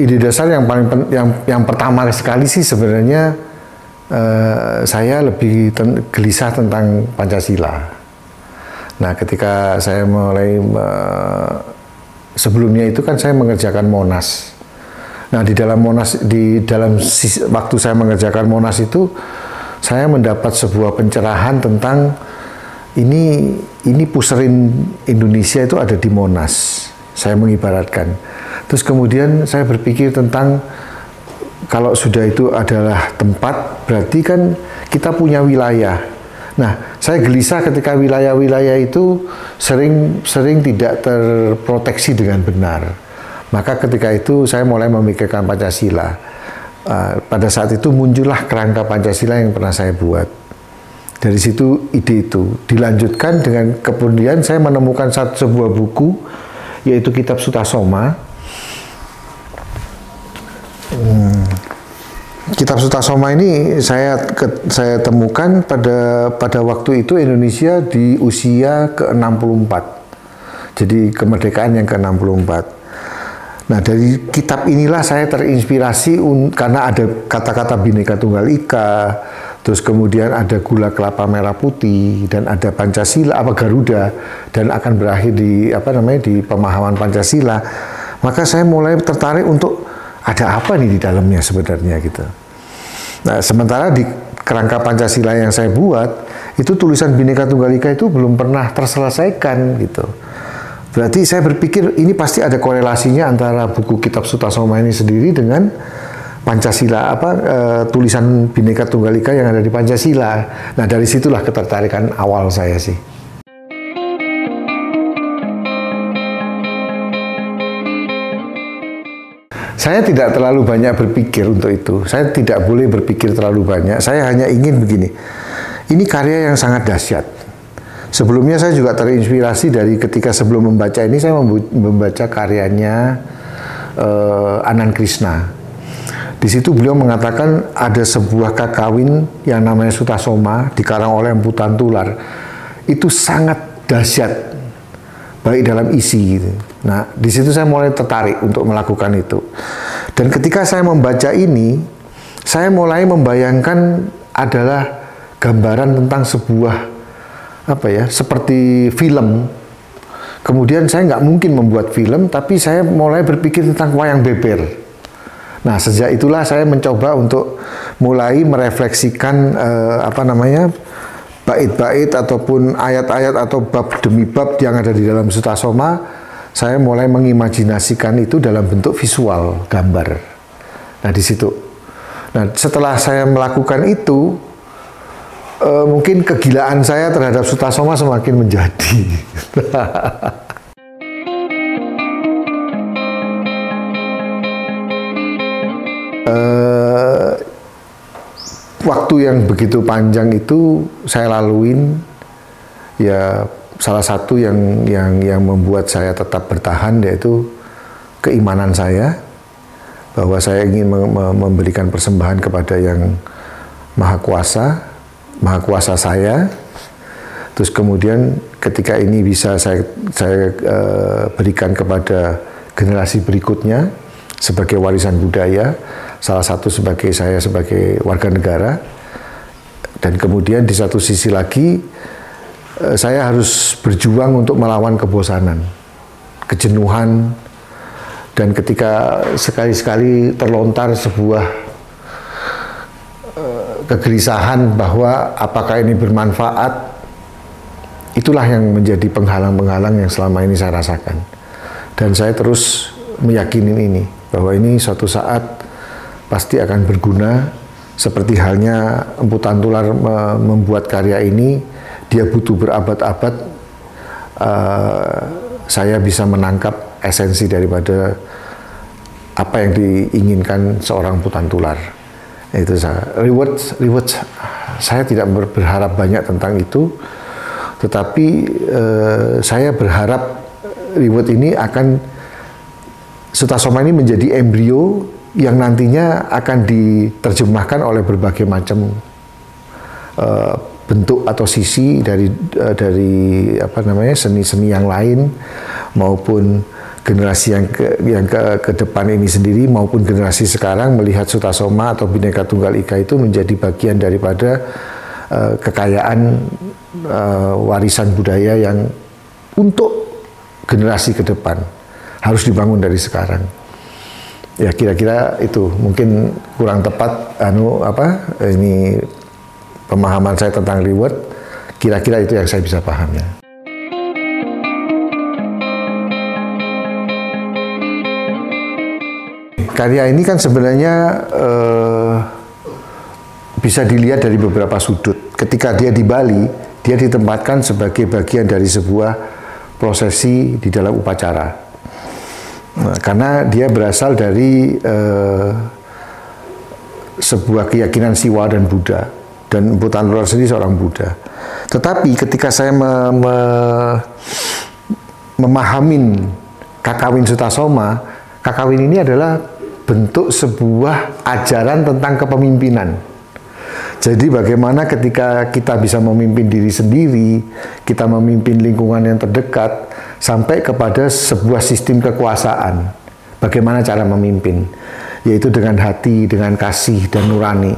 ide dasar yang paling yang pertama sekali sih sebenarnya saya lebih gelisah tentang Pancasila. Nah, ketika saya mulai sebelumnya itu kan saya mengerjakan Monas. Nah, di dalam Monas, waktu saya mengerjakan Monas itu saya mendapat sebuah pencerahan tentang ini puserin Indonesia itu ada di Monas. Saya mengibaratkan. Terus kemudian saya berpikir tentang kalau sudah itu adalah tempat, berarti kan kita punya wilayah. Nah, saya gelisah ketika wilayah-wilayah itu sering tidak terproteksi dengan benar. Maka ketika itu saya mulai memikirkan Pancasila. Pada saat itu muncullah kerangka Pancasila yang pernah saya buat. Dari situ ide itu dilanjutkan dengan kemudian saya menemukan sebuah buku, yaitu Kitab Sutasoma. Kitab Sutasoma ini saya temukan pada waktu itu Indonesia di usia ke-64. Jadi kemerdekaan yang ke-64. Nah, dari kitab inilah saya terinspirasi karena ada kata-kata Bhinneka Tunggal Ika, terus kemudian ada gula kelapa merah putih, dan ada Pancasila Garuda, dan akan berakhir di di pemahaman Pancasila. Maka saya mulai tertarik untuk ada apa nih di dalamnya sebenarnya gitu. Nah, sementara di kerangka Pancasila yang saya buat, itu tulisan Bhinneka Tunggal Ika itu belum pernah terselesaikan gitu. Berarti saya berpikir ini pasti ada korelasinya antara buku Kitab Sutasoma ini sendiri dengan Pancasila, tulisan Bhinneka Tunggal Ika yang ada di Pancasila. Nah, dari situlah ketertarikan awal saya sih. Saya tidak terlalu banyak berpikir untuk itu. Saya tidak boleh berpikir terlalu banyak. Saya hanya ingin begini. Ini karya yang sangat dahsyat. Sebelumnya saya juga terinspirasi dari ketika sebelum membaca ini, saya membaca karyanya Anand Krishna. Di situ beliau mengatakan ada sebuah kakawin yang namanya Sutasoma, dikarang oleh Empu Tantular. Itu sangat dahsyat, baik dalam isi gitu. Nah, di situ saya mulai tertarik untuk melakukan itu. Dan ketika saya membaca ini, saya mulai membayangkan adalah gambaran tentang sebuah seperti film. Kemudian saya nggak mungkin membuat film, tapi saya mulai berpikir tentang wayang beber. Nah, sejak itulah saya mencoba untuk mulai merefleksikan bait-bait ataupun ayat-ayat atau bab demi bab yang ada di dalam Sutasoma. Saya mulai mengimajinasikan itu dalam bentuk visual, gambar. Nah, di situ. Nah, setelah saya melakukan itu, mungkin kegilaan saya terhadap Sutasoma semakin menjadi. Waktu yang begitu panjang itu saya laluin, ya salah satu yang membuat saya tetap bertahan yaitu keimanan saya bahwa saya ingin memberikan persembahan kepada yang Maha Kuasa saya. Terus kemudian ketika ini bisa saya berikan kepada generasi berikutnya sebagai warisan budaya, salah satu sebagai warga negara, dan kemudian di satu sisi lagi saya harus berjuang untuk melawan kebosanan, kejenuhan, dan ketika sekali-sekali terlontar sebuah kegelisahan bahwa apakah ini bermanfaat, itulah yang menjadi penghalang-penghalang yang selama ini saya rasakan. Dan saya terus meyakini ini, bahwa ini suatu saat pasti akan berguna, seperti halnya Empu Tantular membuat karya ini. Dia butuh berabad-abad, saya bisa menangkap esensi daripada apa yang diinginkan seorang Empu Tantular. Itu reward saya tidak berharap banyak tentang itu, tetapi saya berharap reward ini akan, Sutasoma ini menjadi embrio yang nantinya akan diterjemahkan oleh berbagai macam bentuk atau sisi dari seni-seni yang lain, maupun generasi yang ke depan ini sendiri maupun generasi sekarang melihat Sutasoma atau Bhinneka Tunggal Ika itu menjadi bagian daripada kekayaan warisan budaya yang untuk generasi ke depan harus dibangun dari sekarang. Ya kira-kira itu mungkin kurang tepat ini pemahaman saya tentang reward. Kira-kira itu yang saya bisa pahami. Karya ini kan sebenarnya bisa dilihat dari beberapa sudut. Ketika dia di Bali, dia ditempatkan sebagai bagian dari sebuah prosesi di dalam upacara. Nah, karena dia berasal dari sebuah keyakinan Siwa dan Buddha, dan Empu Tanrur sendiri seorang Buddha. Tetapi ketika saya memahamin Kakawin Sutasoma, Kakawin ini adalah bentuk sebuah ajaran tentang kepemimpinan. Jadi bagaimana ketika kita bisa memimpin diri sendiri, kita memimpin lingkungan yang terdekat, sampai kepada sebuah sistem kekuasaan. Bagaimana cara memimpin? Yaitu dengan hati, dengan kasih, dan nurani.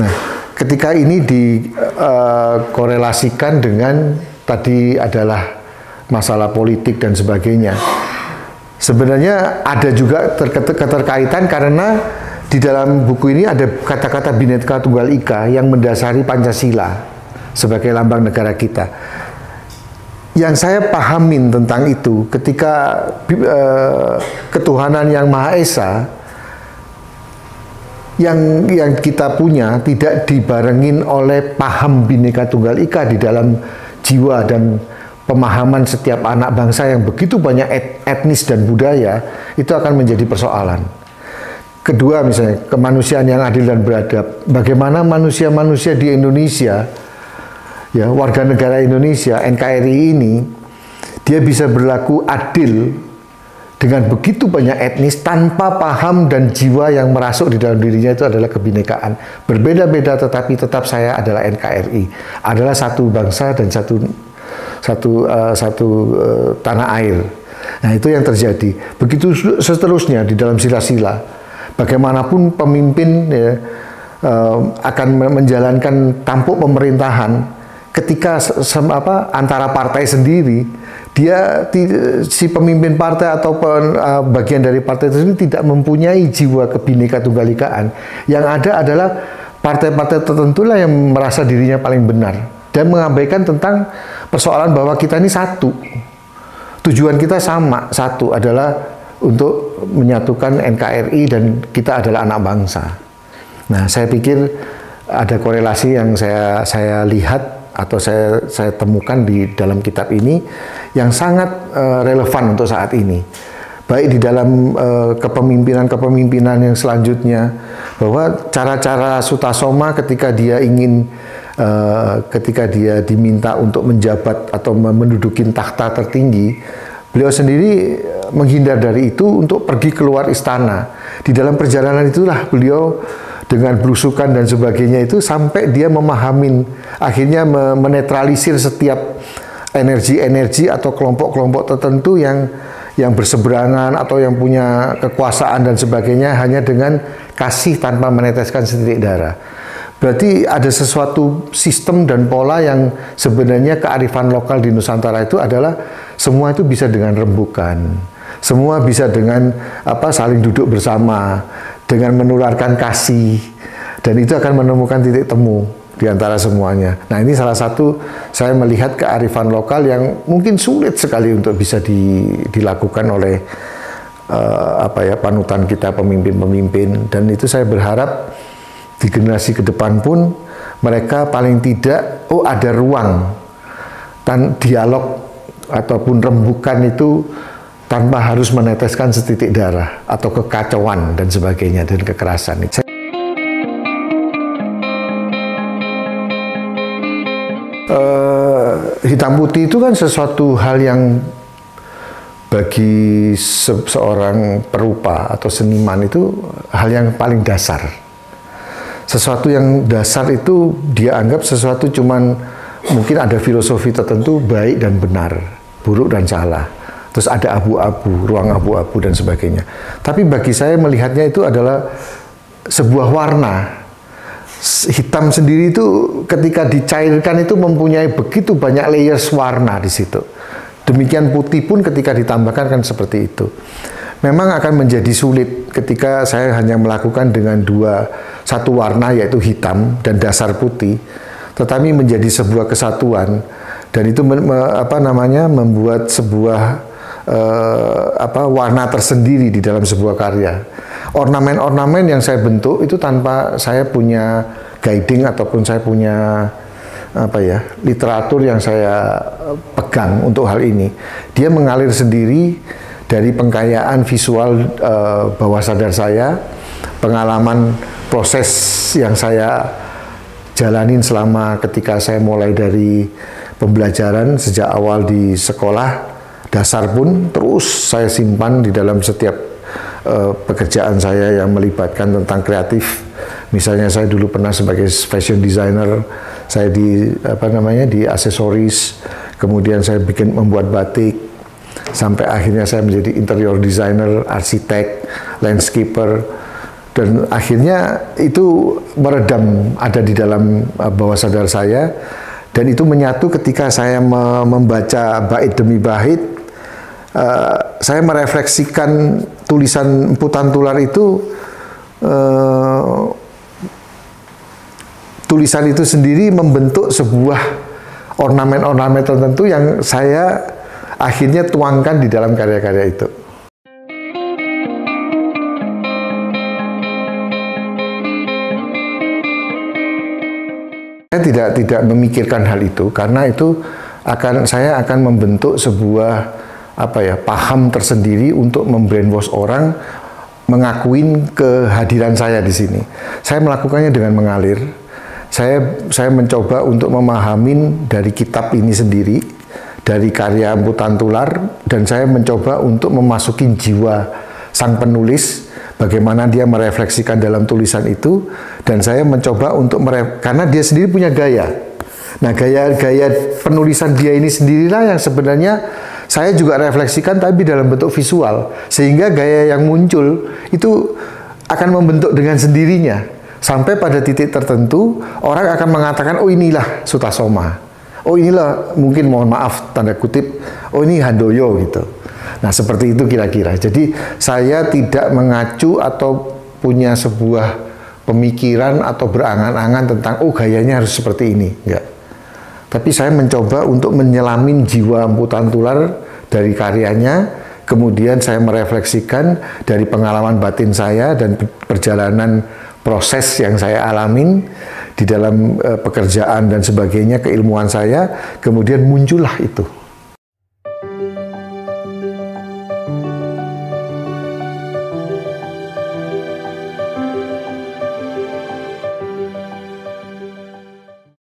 Nah, ketika ini dikorelasikan dengan tadi adalah masalah politik dan sebagainya. Sebenarnya ada juga keterkaitan karena di dalam buku ini ada kata-kata Bhinneka Tunggal Ika yang mendasari Pancasila sebagai lambang negara kita. Yang saya pahamin tentang itu ketika ketuhanan yang Maha Esa yang kita punya tidak dibarengin oleh paham Bhinneka Tunggal Ika di dalam jiwa dan pemahaman setiap anak bangsa yang begitu banyak etnis dan budaya, itu akan menjadi persoalan. Kedua, misalnya kemanusiaan yang adil dan beradab. Bagaimana manusia-manusia di Indonesia, ya warga negara Indonesia, NKRI ini, dia bisa berlaku adil dengan begitu banyak etnis tanpa paham dan jiwa yang merasuk di dalam dirinya itu adalah kebinekaan. Berbeda-beda tetapi tetap saya adalah NKRI, adalah satu bangsa dan satu tanah air. Nah, itu yang terjadi. Begitu seterusnya di dalam sila-sila. Bagaimanapun pemimpin ya, akan menjalankan tampuk pemerintahan ketika antara partai sendiri, si pemimpin partai atau bagian dari partai itu sendiri tidak mempunyai jiwa Bhinneka Tunggal Ikaan. Yang ada adalah partai-partai tertentu lah yang merasa dirinya paling benar dan mengabaikan tentang persoalan bahwa kita ini satu. Tujuan kita sama, satu adalah untuk menyatukan NKRI dan kita adalah anak bangsa. Nah, saya pikir ada korelasi yang saya lihat atau saya temukan di dalam kitab ini yang sangat relevan untuk saat ini. Baik di dalam kepemimpinan yang selanjutnya, bahwa cara-cara Sutasoma ketika dia ingin ketika dia diminta untuk menjabat atau menduduki takhta tertinggi, beliau sendiri menghindar dari itu untuk pergi keluar istana. Di dalam perjalanan itulah beliau dengan belusukan dan sebagainya itu sampai dia memahamin, akhirnya menetralisir setiap energi-energi atau kelompok-kelompok tertentu yang berseberangan atau yang punya kekuasaan dan sebagainya hanya dengan kasih tanpa meneteskan setitik darah. Berarti ada sesuatu sistem dan pola yang sebenarnya kearifan lokal di Nusantara itu adalah semua itu bisa dengan rembukan, semua bisa dengan saling duduk bersama, dengan menularkan kasih, dan itu akan menemukan titik temu di antara semuanya. Nah, ini salah satu saya melihat kearifan lokal yang mungkin sulit sekali untuk bisa dilakukan oleh panutan kita, pemimpin-pemimpin, dan itu saya berharap di generasi ke depan pun mereka paling tidak ada ruang dan dialog ataupun rembukan itu tanpa harus meneteskan setitik darah atau kekacauan dan sebagainya dan kekerasan. Hitam putih itu kan sesuatu hal yang bagi seorang perupa atau seniman itu hal yang paling dasar. Sesuatu yang dasar itu dia anggap sesuatu cuman mungkin ada filosofi tertentu baik dan benar, buruk dan salah. terus ada abu-abu, ruang abu-abu dan sebagainya. Tapi bagi saya melihatnya itu adalah sebuah warna. Hitam sendiri itu ketika dicairkan itu mempunyai begitu banyak layers warna di situ. Demikian putih pun ketika ditambahkan kan seperti itu. Memang akan menjadi sulit ketika saya hanya melakukan dengan satu warna yaitu hitam dan dasar putih, tetapi menjadi sebuah kesatuan dan itu membuat sebuah warna tersendiri di dalam sebuah karya. Ornamen-ornamen yang saya bentuk itu tanpa saya punya guiding ataupun saya punya literatur yang saya pegang untuk hal ini. Dia mengalir sendiri dari pengkayaan visual bawah sadar saya, pengalaman proses yang saya jalanin selama ketika saya mulai dari pembelajaran sejak awal di sekolah dasar pun terus saya simpan di dalam setiap pekerjaan saya yang melibatkan tentang kreatif. Misalnya saya dulu pernah sebagai fashion designer, saya di aksesoris, kemudian saya membuat batik, sampai akhirnya saya menjadi interior designer, arsitek, landscaper, dan akhirnya itu meredam ada di dalam bawah sadar saya, dan itu menyatu ketika saya membaca bait demi bait. Saya merefleksikan tulisan Emputan Tular itu, tulisan itu sendiri membentuk sebuah ornamen-ornamen tertentu yang saya akhirnya tuangkan di dalam karya-karya itu. Saya tidak memikirkan hal itu karena itu saya akan membentuk sebuah paham tersendiri untuk membrainwash orang mengakuin kehadiran saya di sini. Saya melakukannya dengan mengalir. Saya mencoba untuk memahamin dari kitab ini sendiri, dari karya Emputan Tular, dan saya mencoba untuk memasuki jiwa sang penulis, bagaimana dia merefleksikan dalam tulisan itu, dan saya mencoba untuk karena dia sendiri punya gaya. Nah, gaya penulisan dia ini sendirilah yang sebenarnya saya juga refleksikan tapi dalam bentuk visual, sehingga gaya yang muncul itu akan membentuk dengan sendirinya sampai pada titik tertentu orang akan mengatakan, oh inilah Sutasoma, oh inilah mungkin mohon maaf tanda kutip, oh ini Handoyo gitu. Nah seperti itu kira-kira. Jadi saya tidak mengacu atau punya sebuah pemikiran atau berangan-angan tentang oh gayanya harus seperti ini, enggak. Tapi saya mencoba untuk menyelamin jiwa Emputan Tular dari karyanya, kemudian saya merefleksikan dari pengalaman batin saya dan perjalanan proses yang saya alamin di dalam pekerjaan dan sebagainya, keilmuan saya, kemudian muncullah itu.